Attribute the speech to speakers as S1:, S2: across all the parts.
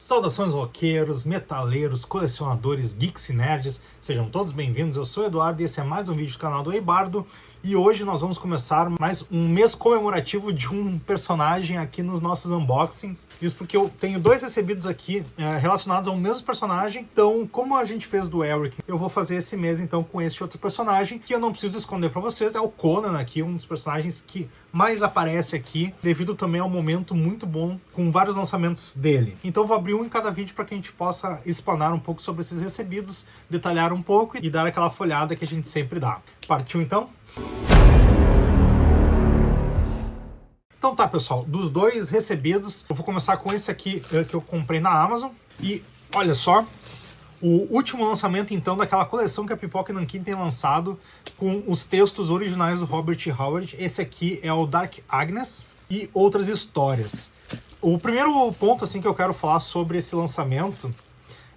S1: Saudações roqueiros, metaleiros, colecionadores, geeks e nerds, sejam todos bem-vindos, eu sou o Eduardo e esse é mais um vídeo do canal do Eibardo e hoje nós vamos começar mais um mês comemorativo de um personagem aqui nos nossos unboxings. Isso porque eu tenho dois recebidos aqui relacionados ao mesmo personagem, então como a gente fez do Eric, eu vou fazer esse mês então com esse outro personagem que eu não preciso esconder pra vocês, é o Conan aqui, um dos personagens que mais aparece aqui, devido também ao momento muito bom com vários lançamentos dele. Então eu vou abrir um em cada vídeo para que a gente possa explanar um pouco sobre esses recebidos, detalhar um pouco e dar aquela folhada que a gente sempre dá. Partiu então? Então tá, pessoal, dos dois recebidos, eu vou começar com esse aqui que eu comprei na Amazon. E olha só, o último lançamento então daquela coleção que a Pipoca Nanquim tem lançado com os textos originais do Robert Howard. Esse aqui é o Dark Agnes e outras histórias. O primeiro ponto assim que eu quero falar sobre esse lançamento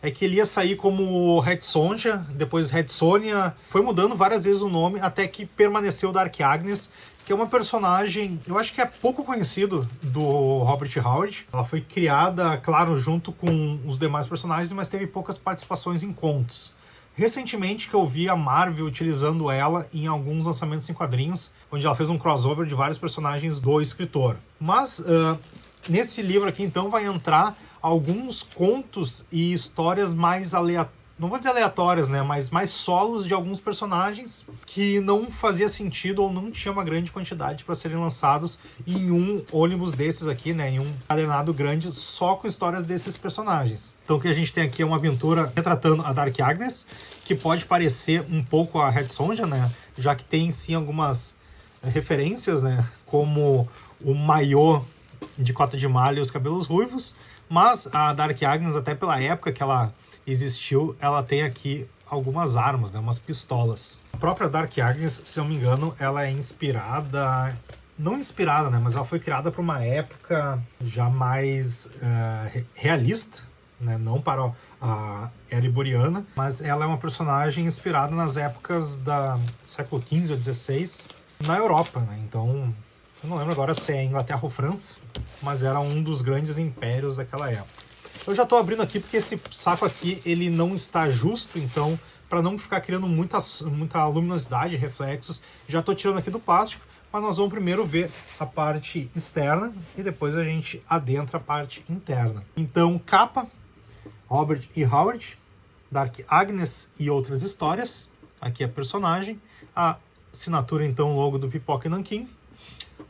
S1: é que ele ia sair como Red Sonja, depois Red Sonja, foi mudando várias vezes o nome até que permaneceu Dark Agnes, que é uma personagem, eu acho que é pouco conhecido do Robert Howard. Ela foi criada, claro, junto com os demais personagens, mas teve poucas participações em contos. Recentemente que eu vi a Marvel utilizando ela em alguns lançamentos em quadrinhos, onde ela fez um crossover de vários personagens do escritor. Mas nesse livro aqui então vai entrar alguns contos e histórias mais não vou dizer aleatórias, né, mas mais solos de alguns personagens que não fazia sentido ou não tinha uma grande quantidade para serem lançados em um ônibus desses aqui, né, em um encadernado grande só com histórias desses personagens. Então o que a gente tem aqui é uma aventura retratando a Dark Agnes, que pode parecer um pouco a Red Sonja, né, já que tem sim algumas referências, né, como o maiô de cota de malha e os cabelos ruivos, mas a Dark Agnes, até pela época que ela existiu, ela tem aqui algumas armas, né, umas pistolas. A própria Dark Agnes, se eu não me engano, ela é inspirada, não inspirada, né, mas ela foi criada para uma época já mais realista, né, não para a era iboriana, mas ela é uma personagem inspirada nas épocas do século XV ou XVI na Europa, né, então eu não lembro agora se é Inglaterra ou França, mas era um dos grandes impérios daquela época. Eu já estou abrindo aqui porque esse saco aqui ele não está justo, então para não ficar criando muita luminosidade, reflexos, já estou tirando aqui do plástico, mas nós vamos primeiro ver a parte externa e depois a gente adentra a parte interna. Então, capa, Robert E. Howard, Dark Agnes e outras histórias, aqui é a personagem, a assinatura então, logo do Pipoca Nanquim,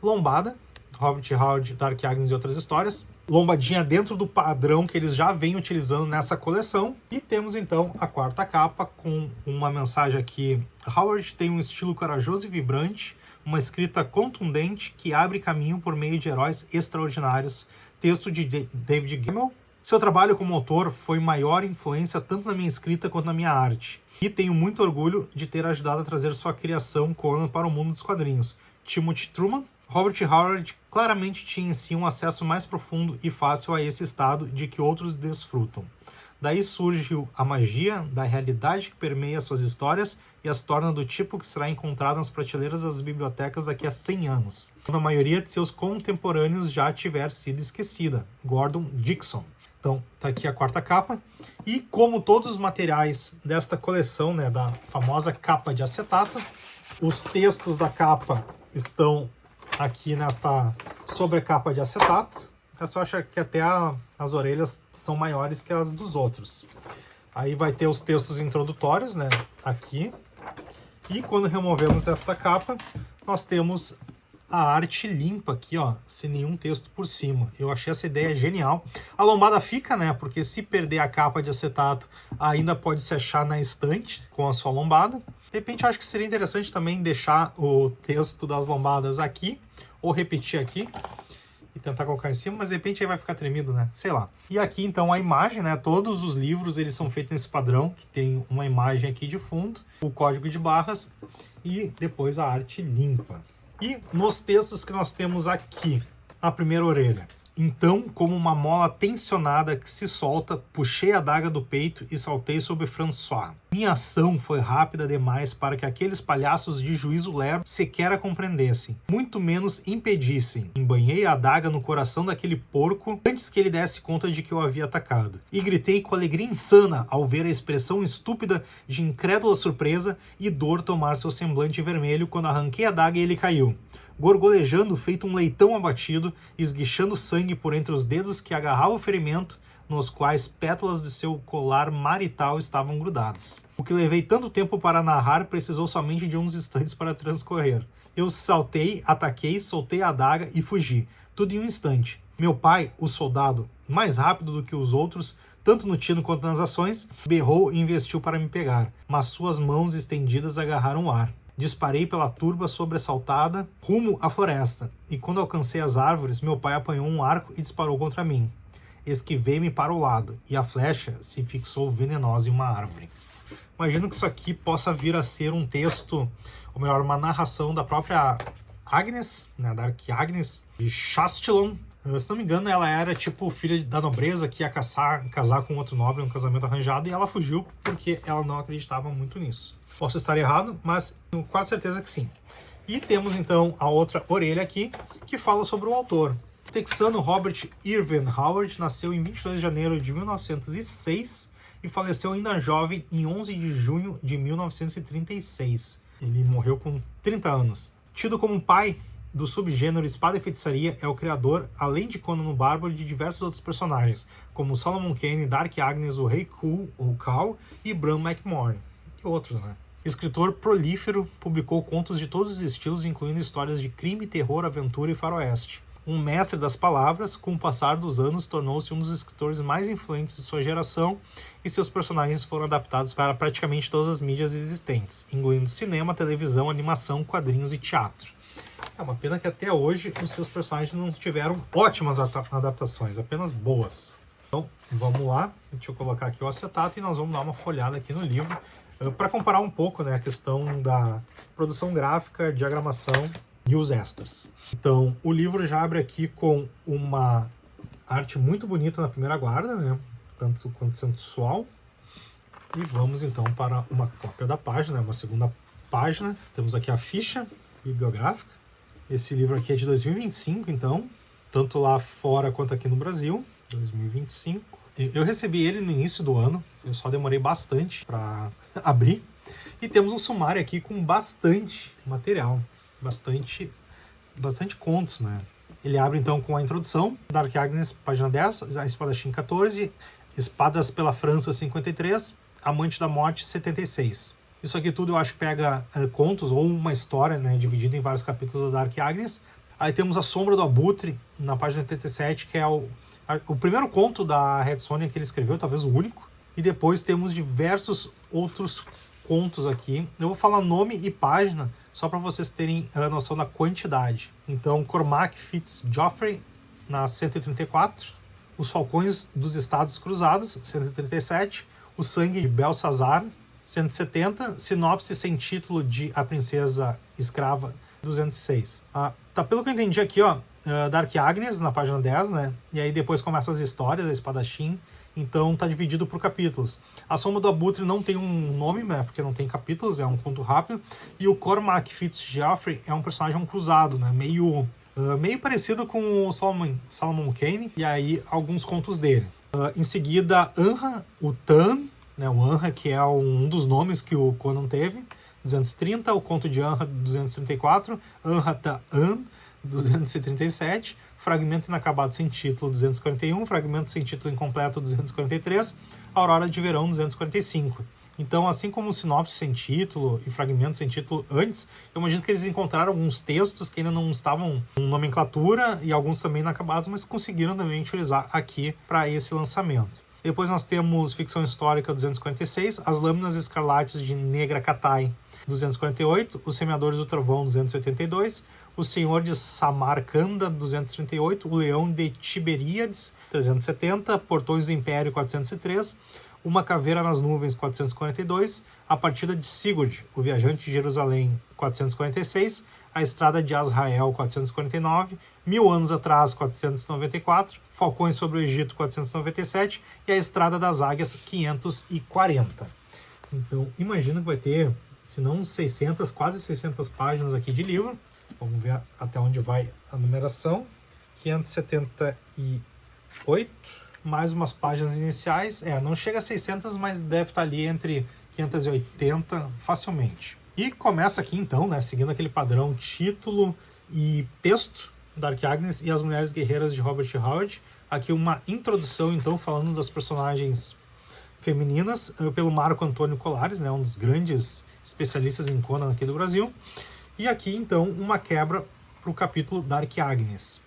S1: lombada, Robert Howard, Dark Agnes e outras histórias. Lombadinha dentro do padrão que eles já vêm utilizando nessa coleção. E temos então a quarta capa com uma mensagem aqui. Howard tem um estilo corajoso e vibrante, uma escrita contundente que abre caminho por meio de heróis extraordinários. Texto de David Gemmell. Seu trabalho como autor foi maior influência tanto na minha escrita quanto na minha arte. E tenho muito orgulho de ter ajudado a trazer sua criação Conan para o mundo dos quadrinhos. Timothy Truman. Robert Howard claramente tinha em si um acesso mais profundo e fácil a esse estado de que outros desfrutam. Daí surgiu a magia da realidade que permeia suas histórias e as torna do tipo que será encontrado nas prateleiras das bibliotecas daqui a 100 anos, quando a maioria de seus contemporâneos já tiver sido esquecida. Gordon Dickson. Então, tá aqui a quarta capa. E como todos os materiais desta coleção, né, da famosa capa de acetato, os textos da capa estão aqui nesta sobrecapa de acetato. É só achar que até as orelhas são maiores que as dos outros. Aí vai ter os textos introdutórios, né, aqui. E quando removemos esta capa, nós temos a arte limpa aqui, ó, sem nenhum texto por cima. Eu achei essa ideia genial. A lombada fica, né, porque se perder a capa de acetato, ainda pode se achar na estante com a sua lombada. De repente, eu acho que seria interessante também deixar o texto das lombadas aqui, ou repetir aqui, e tentar colocar em cima, mas de repente aí vai ficar tremido, né? Sei lá. E aqui, então, a imagem, né? Todos os livros, eles são feitos nesse padrão, que tem uma imagem aqui de fundo, o código de barras, e depois a arte limpa. E nos textos que nós temos aqui, a primeira orelha. Então, como uma mola tensionada que se solta, puxei a adaga do peito e saltei sobre François. Minha ação foi rápida demais para que aqueles palhaços de juízo lerdo sequer a compreendessem, muito menos impedissem. Embanhei a adaga no coração daquele porco antes que ele desse conta de que eu havia atacado, e gritei com alegria insana ao ver a expressão estúpida de incrédula surpresa e dor tomar seu semblante vermelho quando arranquei a adaga e ele caiu, gorgolejando feito um leitão abatido, esguichando sangue por entre os dedos que agarravam o ferimento, nos quais pétalas de seu colar marital estavam grudados. O que levei tanto tempo para narrar precisou somente de uns instantes para transcorrer. Eu saltei, ataquei, soltei a adaga e fugi, tudo em um instante. Meu pai, o soldado, mais rápido do que os outros, tanto no tino quanto nas ações, berrou e investiu para me pegar, mas suas mãos estendidas agarraram o ar. Disparei pela turba sobressaltada rumo à floresta, e quando alcancei as árvores, meu pai apanhou um arco e disparou contra mim. Esquivei-me para o lado, e a flecha se fixou venenosa em uma árvore. Imagino que isso aqui possa vir a ser um texto, ou melhor, uma narração da própria Agnes, né, da Arquiagnes, de Chastillon. Se não me engano, ela era tipo filha da nobreza que ia casar com outro nobre em um casamento arranjado, e ela fugiu porque ela não acreditava muito nisso. Posso estar errado, mas tenho quase certeza que sim. E temos então a outra orelha aqui, que fala sobre o autor. O texano Robert Irvin Howard nasceu em 22 de janeiro de 1906 e faleceu ainda jovem em 11 de junho de 1936. Ele morreu com 30 anos. Tido como pai do subgênero Espada e Feitiçaria, é o criador, além de Conan o Bárbaro, de diversos outros personagens, como Solomon Kane, Dark Agnes, o Rei Cool ou Cal e Bran McMorn, e outros, né? Escritor prolífero, publicou contos de todos os estilos, incluindo histórias de crime, terror, aventura e faroeste. Um mestre das palavras, com o passar dos anos tornou-se um dos escritores mais influentes de sua geração e seus personagens foram adaptados para praticamente todas as mídias existentes, incluindo cinema, televisão, animação, quadrinhos e teatro. É uma pena que até hoje os seus personagens não tiveram ótimas adaptações, apenas boas. Então, vamos lá, deixa eu colocar aqui o acetato e nós vamos dar uma folhada aqui no livro para comparar um pouco, né, a questão da produção gráfica, diagramação e os extras. Então, o livro já abre aqui com uma arte muito bonita na primeira guarda, né, tanto quanto sensual. E vamos então para uma cópia da página, uma segunda página. Temos aqui a ficha bibliográfica. Esse livro aqui é de 2025, então, tanto lá fora quanto aqui no Brasil, 2025. Eu recebi ele no início do ano, eu só demorei bastante para abrir. E temos um sumário aqui com bastante material, bastante contos, né? Ele abre então com a introdução, Dark Agnes, página 10, a Espadachim 14, Espadas pela França 53, Amante da Morte 76. Isso aqui tudo eu acho que pega contos ou uma história, né, dividida em vários capítulos da Dark Agnes. Aí temos A Sombra do Abutre, na página 87, que é o primeiro conto da Red Sonja que ele escreveu, talvez o único. E depois temos diversos outros contos aqui. Eu vou falar nome e página, só para vocês terem a noção da quantidade. Então, Cormac Fitz-Geoffrey, na 134. Os Falcões dos Estados Cruzados, 137. O Sangue de Belsazar, 170. Sinopse sem título de A Princesa Escrava, 206. Tá, pelo que eu entendi aqui, ó, Dark Agnes, na página 10, né? E aí depois começa as histórias da Espadachim. Então tá dividido por capítulos. A Sombra do Abutre não tem um nome, né? Porque não tem capítulos, é um conto rápido. E o Cormac Fitz-Geoffrey é um personagem cruzado, né? Meio parecido com o Solomon Kane. E aí alguns contos dele. Em seguida, Anra, o Tan, né? O Anra, que é um dos nomes que o Conan teve, 230. O conto de Anra, 234. Anra ta An, 237. Fragmento inacabado sem título, 241. Fragmento sem título incompleto, 243. Aurora de Verão, 245. Então, assim como o Sinopse sem título e Fragmento sem título antes, eu imagino que eles encontraram alguns textos que ainda não estavam em nomenclatura e alguns também inacabados, mas conseguiram também utilizar aqui para esse lançamento. Depois nós temos Ficção Histórica, 246. As Lâminas Escarlates de Negra Katai, 248. Os Semeadores do Trovão, 282. O Senhor de Samarcanda, 238. O Leão de Tiberíades, 370. Portões do Império, 403. Uma Caveira nas Nuvens, 442. A Partida de Sigurd, o Viajante de Jerusalém, 446. A Estrada de Azrael, 449, 1000 anos atrás, 494, Falcões sobre o Egito, 497 e A Estrada das Águias, 540. Então, imagino que vai ter, se não 600, quase 600 páginas aqui de livro. Vamos ver até onde vai a numeração. 578, mais umas páginas iniciais. Não chega a 600, mas deve estar ali entre 580 facilmente. E começa aqui então, né, seguindo aquele padrão título e texto, Dark Agnes e as Mulheres Guerreiras de Robert Howard. Aqui uma introdução então falando das personagens femininas pelo Marco Antônio Colares, né, um dos grandes especialistas em Conan aqui do Brasil. E aqui então uma quebra para o capítulo Dark Agnes.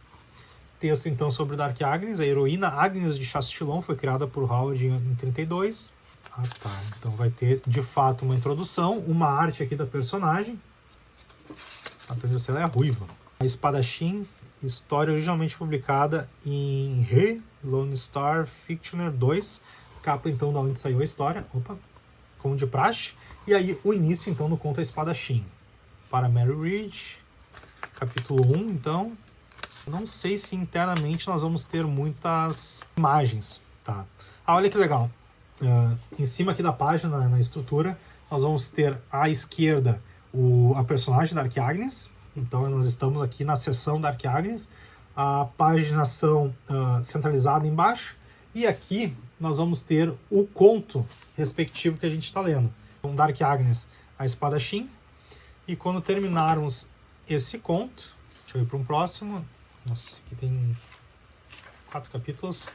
S1: Texto então sobre Dark Agnes, a heroína Agnes de Chastillon foi criada por Howard em 32. Então vai ter de fato uma introdução, uma arte aqui da personagem. Até onde ela é ruiva. A Espadachim, história originalmente publicada em Re, Lone Star Fictioner 2. Capa então da onde saiu a história. Como de praxe. E aí o início então no conto A Espadachim. Para Mary Read, capítulo 1, então. Não sei se internamente nós vamos ter muitas imagens, tá? Olha que legal. Em cima aqui da página, na estrutura, nós vamos ter à esquerda a personagem Dark Agnes. Então nós estamos aqui na seção Dark Agnes. A paginação centralizada embaixo. E aqui nós vamos ter o conto respectivo que a gente está lendo. Então Dark Agnes, A Espadachim. E quando terminarmos esse conto, deixa eu ir para um próximo. Nossa, aqui tem 4 capítulos.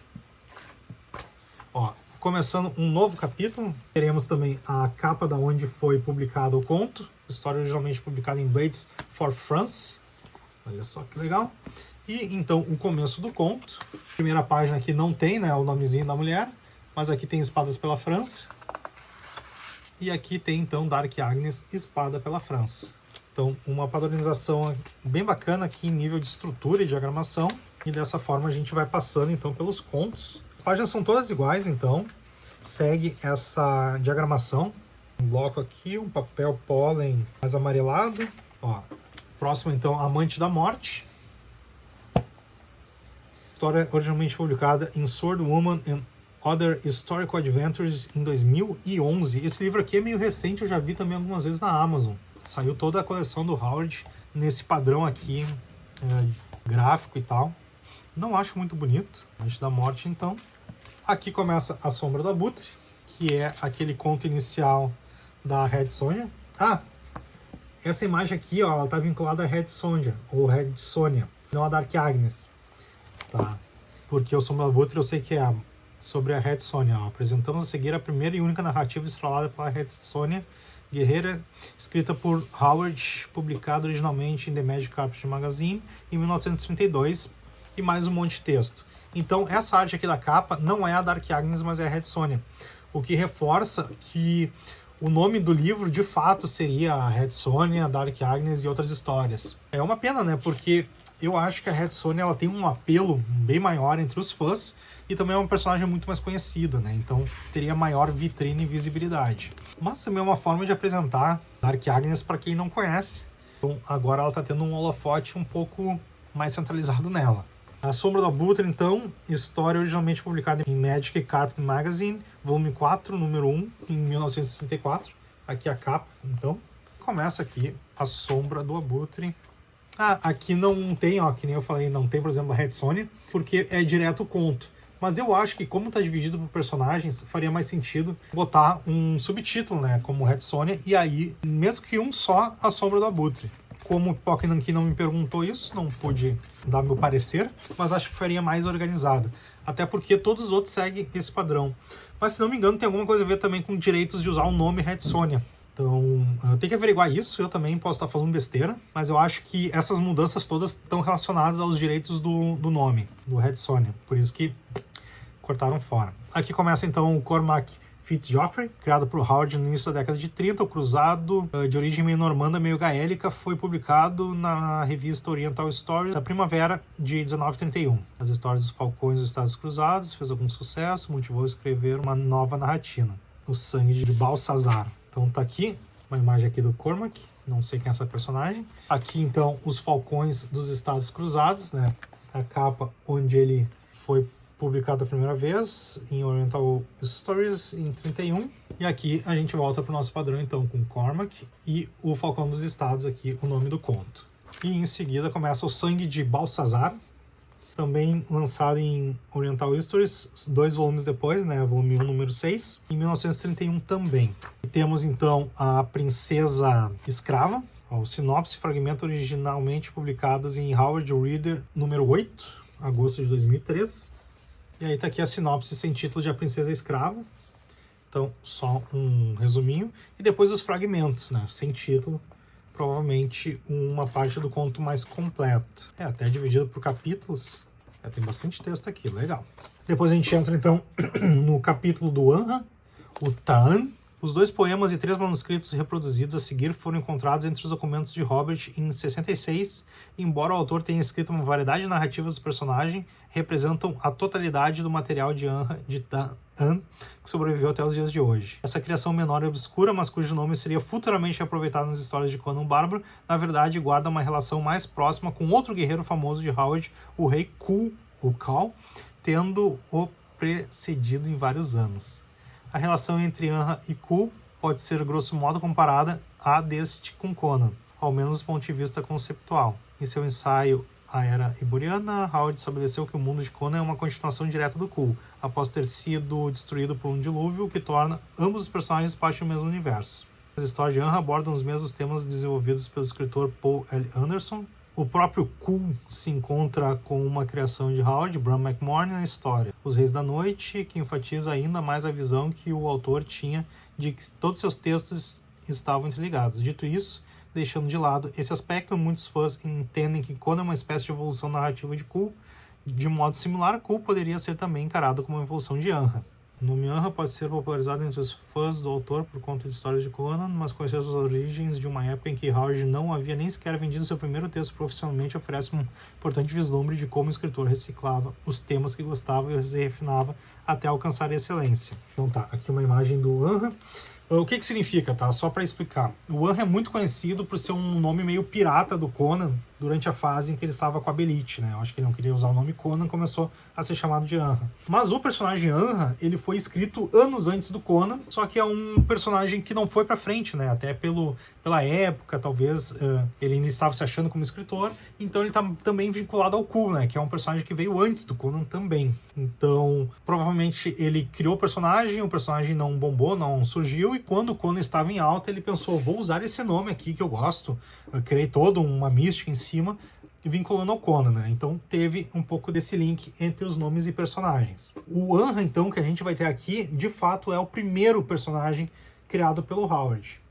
S1: Começando um novo capítulo, teremos também a capa da onde foi publicado o conto. História originalmente publicada em Blades for France. Olha só que legal. E então o começo do conto. Primeira página aqui não tem, né, o nomezinho da mulher, mas aqui tem Espadas pela França. E aqui tem então Dark Agnes, Espada pela França. Então uma padronização bem bacana aqui em nível de estrutura e diagramação. E dessa forma a gente vai passando então pelos contos. As páginas são todas iguais, então segue essa diagramação. Um bloco aqui, um papel pólen mais amarelado. Próximo então, Amante da Morte. História originalmente publicada em Sword Woman and Other Historical Adventures em 2011. Esse livro aqui é meio recente, eu já vi também algumas vezes na Amazon. Saiu toda a coleção do Howard nesse padrão aqui, gráfico e tal. Não acho muito bonito. Amante da Morte, então. Aqui começa A Sombra do Abutre, que é aquele conto inicial da Red Sonja. Essa imagem aqui, ela está vinculada a Red Sonja, ou Red Sonja, não a Dark Agnes. Tá? Porque O Sombra do Abutre eu sei que é sobre a Red Sonja. Apresentamos a seguir a primeira e única narrativa estrelada pela Red Sonja, guerreira, escrita por Howard, publicada originalmente em The Magic Carpet Magazine em 1932, e mais um monte de texto. Então essa arte aqui da capa não é a Dark Agnes, mas é a Red Sonja, o que reforça que o nome do livro de fato seria a Red Sonja, a Dark Agnes e outras histórias. É uma pena, né, porque eu acho que a Red Sonja ela tem um apelo bem maior entre os fãs e também é um personagem muito mais conhecido, né? Então teria maior vitrine e visibilidade. Mas também é uma forma de apresentar Dark Agnes para quem não conhece. Então agora ela está tendo um holofote um pouco mais centralizado nela. A Sombra do Abutre, então, história originalmente publicada em Magic Carpet Magazine, volume 4, número 1, em 1934. Aqui a capa, então. Começa aqui A Sombra do Abutre. Aqui não tem, que nem eu falei, não tem, por exemplo, a Red Sonja, porque é direto o conto. Mas eu acho que, como está dividido por personagens, faria mais sentido botar um subtítulo, né, como Red Sonja, e aí, mesmo que um só, A Sombra do Abutre. Como o Pipoca Nanquim não me perguntou isso, não pude dar meu parecer, mas acho que faria mais organizado. Até porque todos os outros seguem esse padrão. Mas, se não me engano, tem alguma coisa a ver também com direitos de usar o nome Red Sonja. Então, tem que averiguar isso, eu também posso estar falando besteira, mas eu acho que essas mudanças todas estão relacionadas aos direitos do nome, do Red Sonja. Por isso que cortaram fora. Aqui começa então o Cormac Fitzgeoffrey, criado por Howard no início da década de 30, o cruzado de origem meio normanda, meio gaélica, foi publicado na revista Oriental Story da primavera de 1931. As histórias dos Falcões dos Estados Cruzados fez algum sucesso, motivou a escrever uma nova narrativa, O Sangue de Balsazar. Então tá aqui uma imagem aqui do Cormac, não sei quem é essa personagem. Aqui, então, os Falcões dos Estados Cruzados, né? A capa onde ele foi publicado a primeira vez, em Oriental Stories, em 31. E aqui a gente volta para o nosso padrão, então, com Cormac e o Falcão dos Estados, aqui, o nome do conto. E em seguida começa o Sangue de Balsazar, também lançado em Oriental Stories, 2 volumes depois, né, volume 1, número 6, em 1931 também. E temos então a Princesa Escrava, o sinopse e fragmento originalmente publicados em Howard Reader, número 8, agosto de 2003. E aí tá aqui a sinopse sem título de A Princesa Escrava. Então, só um resuminho. E depois os fragmentos, né, sem título. Provavelmente uma parte do conto mais completo. Até dividido por capítulos. Tem bastante texto aqui, legal. Depois a gente entra então no capítulo do Anha, o Taan. Os 2 poemas e 3 manuscritos reproduzidos a seguir foram encontrados entre os documentos de Robert em 66. Embora o autor tenha escrito uma variedade de narrativas do personagem, representam a totalidade do material de Anha de Taan, que sobreviveu até os dias de hoje. Essa criação menor e obscura, mas cujo nome seria futuramente reaproveitado nas histórias de Conan o Bárbaro, na verdade guarda uma relação mais próxima com outro guerreiro famoso de Howard, o rei Kull, o Khal, tendo-o precedido em vários anos. A relação entre Anha e Kull pode ser grosso modo comparada à deste com Conan, ao menos do ponto de vista conceptual. Em seu ensaio A Era Iboriana, Howard estabeleceu que o mundo de Conan é uma continuação direta do Kull, após ter sido destruído por um dilúvio, o que torna ambos os personagens parte do mesmo universo. As histórias de Anha abordam os mesmos temas desenvolvidos pelo escritor Paul L. Anderson. O próprio Kull se encontra com uma criação de Howard, Bram McMorne, na história Os Reis da Noite, que enfatiza ainda mais a visão que o autor tinha de que todos seus textos estavam interligados. Dito isso, deixando de lado esse aspecto, muitos fãs entendem que Conan é uma espécie de evolução narrativa de Kull. De modo similar, Kull poderia ser também encarado como uma evolução de Anha. O nome Anha pode ser popularizado entre os fãs do autor por conta de histórias de Conan, mas conhecer as origens de uma época em que Howard não havia nem sequer vendido seu primeiro texto profissionalmente oferece um importante vislumbre de como o escritor reciclava os temas que gostava e os refinava até alcançar a excelência. Então tá, aqui uma imagem do Anha. O que significa, tá? Só para explicar. O Anha é muito conhecido por ser um nome meio pirata do Conan durante a fase em que ele estava com a Belit, né? Eu acho que ele não queria usar o nome Conan, começou a ser chamado de Anha. Mas o personagem Anha, ele foi escrito anos antes do Conan, só que é um personagem que não foi para frente, né? Até pela época, talvez ele ainda estava se achando como escritor, então ele está também vinculado ao Kull, né? Que é um personagem que veio antes do Conan também. Então, provavelmente ele criou o personagem não bombou, não surgiu, e quando o Conan estava em alta, ele pensou, vou usar esse nome aqui que eu gosto, eu criei toda uma mística em cima, vinculando ao Conan, né? Então teve um pouco desse link entre os nomes e personagens. O Anha, então, que a gente vai ter aqui, de fato é o primeiro personagem criado pelo Howard.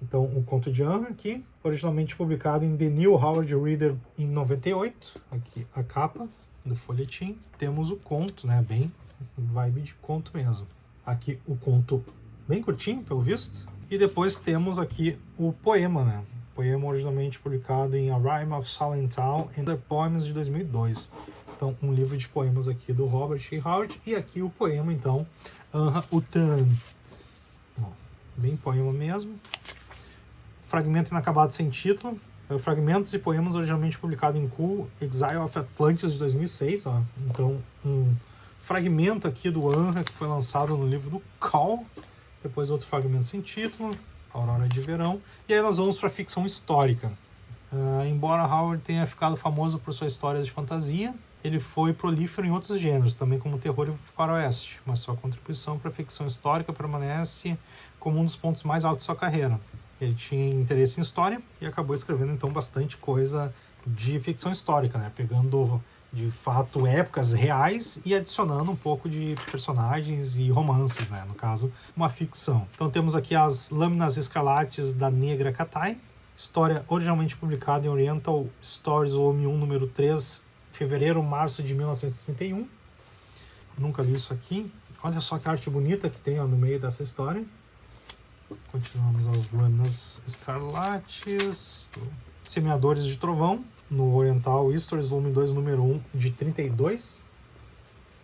S1: Então, o conto de Anha aqui, originalmente publicado em The New Howard Reader em 98, aqui a capa do folhetim. Temos o conto, né? Bem vibe de conto mesmo. Aqui o conto bem curtinho, pelo visto. E depois temos aqui o poema, né? Poema originalmente publicado em A Rime of Silent Town and the Poems de 2002. Então, um livro de poemas aqui do Robert E. Howard. E aqui o poema, então, Anha o Taan. Bem poema mesmo. Fragmento inacabado sem título. Fragmentos e poemas originalmente publicado em Kull, Exile of Atlantis de 2006. Ó. Então, um fragmento aqui do Anha que foi lançado no livro do Khal. Depois outro fragmento sem título. Aurora de Verão. E aí nós vamos para a ficção histórica. Embora Howard tenha ficado famoso por suas histórias de fantasia, ele foi prolífero em outros gêneros, também como terror e faroeste, mas sua contribuição para a ficção histórica permanece como um dos pontos mais altos de sua carreira. Ele tinha interesse em história e acabou escrevendo então bastante coisa de ficção histórica, né? Pegando de fato épocas reais e adicionando um pouco de personagens e romances, né? No caso, uma ficção. Então temos aqui as Lâminas Escarlates da Negra Katai, história originalmente publicada em Oriental Stories, volume 1, número 3, fevereiro-março de 1931. Nunca li isso aqui. Olha só que arte bonita que tem, ó, no meio dessa história. Continuamos as Lâminas Escarlates, Semeadores de Trovão, no Oriental Stories, volume 2, número 1, de 32.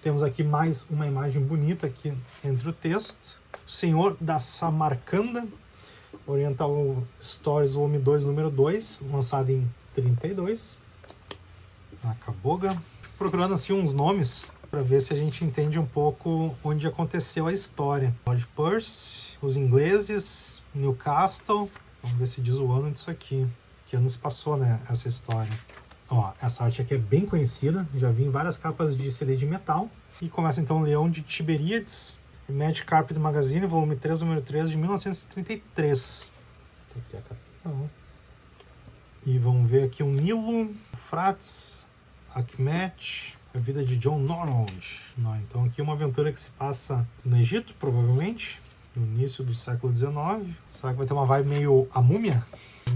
S1: Temos aqui mais uma imagem bonita aqui entre o texto. O Senhor da Samarcanda, Oriental Stories Volume 2, número 2, lançado em 32. A Kaboga. Procurando assim uns nomes para ver se a gente entende um pouco onde aconteceu a história. Lord Percy, os ingleses, Newcastle. Vamos ver se diz o ano disso aqui. Que ano se passou, né, essa história. Ó, essa arte aqui é bem conhecida, já vi em várias capas de CD de metal. E começa então o Leão de Tiberíades, Magic Carpet Magazine, volume 3, número 3, de 1933. Aqui é a capa. E vamos ver aqui o Nilo, Frates, Akhmet, a vida de John Norwich. Então aqui é uma aventura que se passa no Egito, provavelmente, no início do século XIX. Será que vai ter uma vibe meio A Múmia,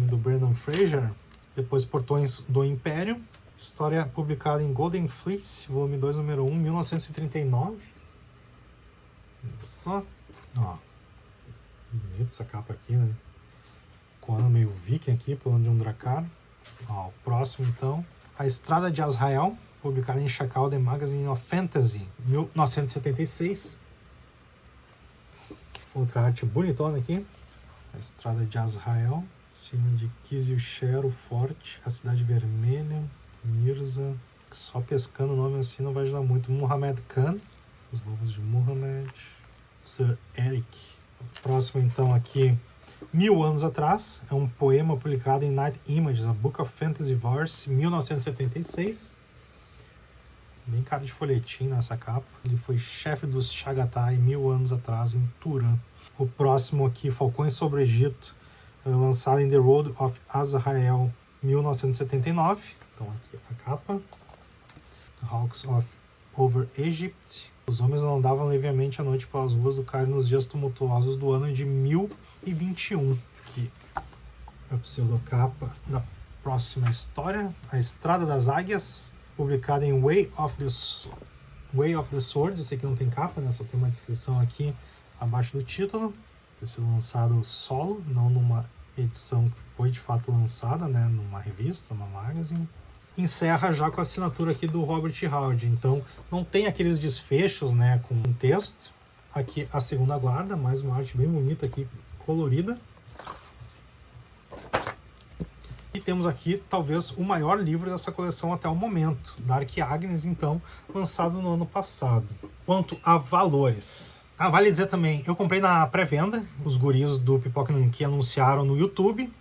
S1: do Brendan Fraser? Depois Portões do Império. História publicada em Golden Fleece, volume 2, número 1, 1939. Olha só. Ó, bonita essa capa aqui, né? Conan meio viking aqui, plano de um Dracar. Ó, o próximo então. A Estrada de Azrael, publicada em Chacal The Magazine of Fantasy, 1976. Outra arte bonitona aqui. A Estrada de Azrael. Cima de Kizilchero Forte, a Cidade Vermelha, Mirza. Só pescando o nome assim não vai ajudar muito. Muhammad Khan, os lobos de Muhammad. Sir Eric. Próximo então aqui, 1000 anos atrás, é um poema publicado em Night Images, a Book of Fantasy Verse, 1976. Bem cara de folhetim nessa capa. Ele foi chefe dos Chagatai 1000 anos atrás em Turan. O próximo aqui, Falcões sobre o Egito, lançado em The Road of Azrael, 1979. Então aqui a capa. Hawks of Over Egypt. Os homens não andavam levemente à noite pelas ruas do Cairo nos dias tumultuosos do ano de 1021. Aqui é a pseudocapa da próxima história. A Estrada das Águias, publicada em Way of the Sword. Esse aqui não tem capa, né? Só tem uma descrição aqui abaixo do título. Vai ser lançado solo, não numa edição que foi de fato lançada, né? Numa revista, numa magazine. Encerra já com a assinatura aqui do Robert Howard. Então não tem aqueles desfechos, né, com um texto. Aqui a segunda guarda, mais uma arte bem bonita aqui, colorida. E temos aqui talvez o maior livro dessa coleção até o momento, Dark Agnes, então, lançado no ano passado. Quanto a valores, vale dizer também, eu comprei na pré-venda, os guris do Pipoca Nanquim anunciaram no YouTube.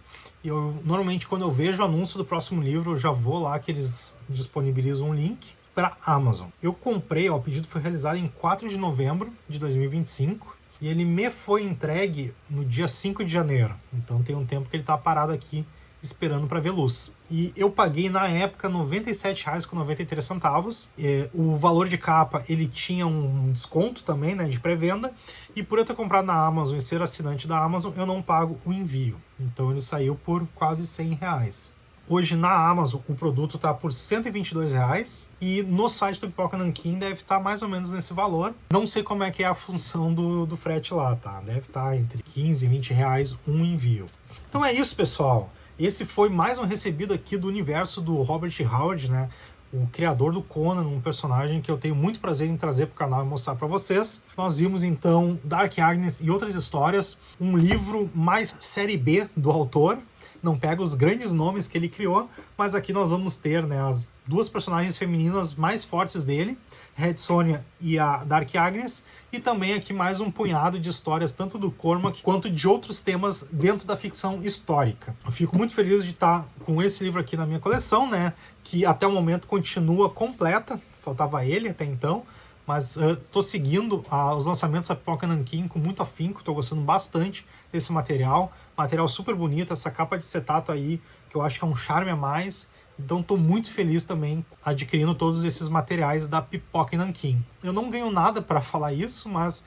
S1: E eu, normalmente, quando eu vejo o anúncio do próximo livro, eu já vou lá que eles disponibilizam um link para Amazon. Eu comprei, ó, o pedido foi realizado em 4 de novembro de 2025 e ele me foi entregue no dia 5 de janeiro. Então tem um tempo que ele está parado aqui esperando para ver luz. E eu paguei na época R$ 97,93. O valor de capa ele tinha um desconto também, né, de pré-venda. E por eu ter comprado na Amazon e ser assinante da Amazon, eu não pago o envio. Então ele saiu por quase R$100. Hoje na Amazon o produto está por R$122 e no site do Pipoca Nanquim deve estar mais ou menos nesse valor. Não sei como é que é a função do frete lá, tá? Deve estar entre R$15 e R$20 um envio. Então é isso, pessoal. Esse foi mais um recebido aqui do universo do Robert Howard, né? O criador do Conan, um personagem que eu tenho muito prazer em trazer para o canal e mostrar para vocês. Nós vimos então Dark Agnes e outras histórias, um livro mais série B do autor. Não pega os grandes nomes que ele criou, mas aqui nós vamos ter, né, as duas personagens femininas mais fortes dele, Red Sonja e a Dark Agnes, e também aqui mais um punhado de histórias tanto do Cormac quanto de outros temas dentro da ficção histórica. Eu fico muito feliz de estar com esse livro aqui na minha coleção, né, que até o momento continua completa, faltava ele até então, mas estou seguindo os lançamentos da Pipoca Nanquim com muito afinco, estou gostando bastante desse material super bonito, essa capa de acetato aí, que eu acho que é um charme a mais, então estou muito feliz também adquirindo todos esses materiais da Pipoca Nanquim. Eu não ganho nada para falar isso, mas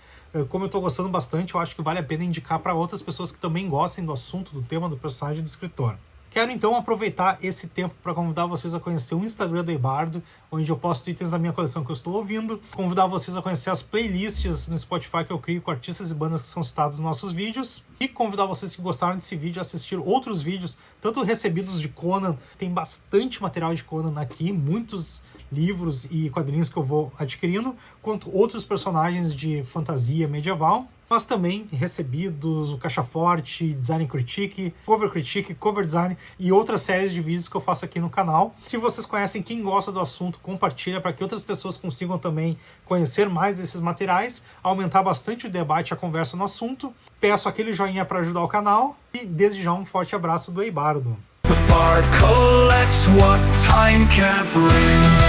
S1: como eu estou gostando bastante, eu acho que vale a pena indicar para outras pessoas que também gostem do assunto, do tema, do personagem e do escritor. Quero então aproveitar esse tempo para convidar vocês a conhecer o Instagram do Ebardo, onde eu posto itens da minha coleção que eu estou ouvindo, convidar vocês a conhecer as playlists no Spotify que eu crio com artistas e bandas que são citados nos nossos vídeos, e convidar vocês que gostaram desse vídeo a assistir outros vídeos, tanto recebidos de Conan, tem bastante material de Conan aqui, muitos livros e quadrinhos que eu vou adquirindo, quanto outros personagens de fantasia medieval. mas também recebidos, o Caixa Forte, Design Critique, Cover Design e outras séries de vídeos que eu faço aqui no canal. Se vocês conhecem quem gosta do assunto, compartilha para que outras pessoas consigam também conhecer mais desses materiais, aumentar bastante o debate e a conversa no assunto. Peço aquele joinha para ajudar o canal e desde já um forte abraço do Eibardo.
S2: The bar collects what time can't bring.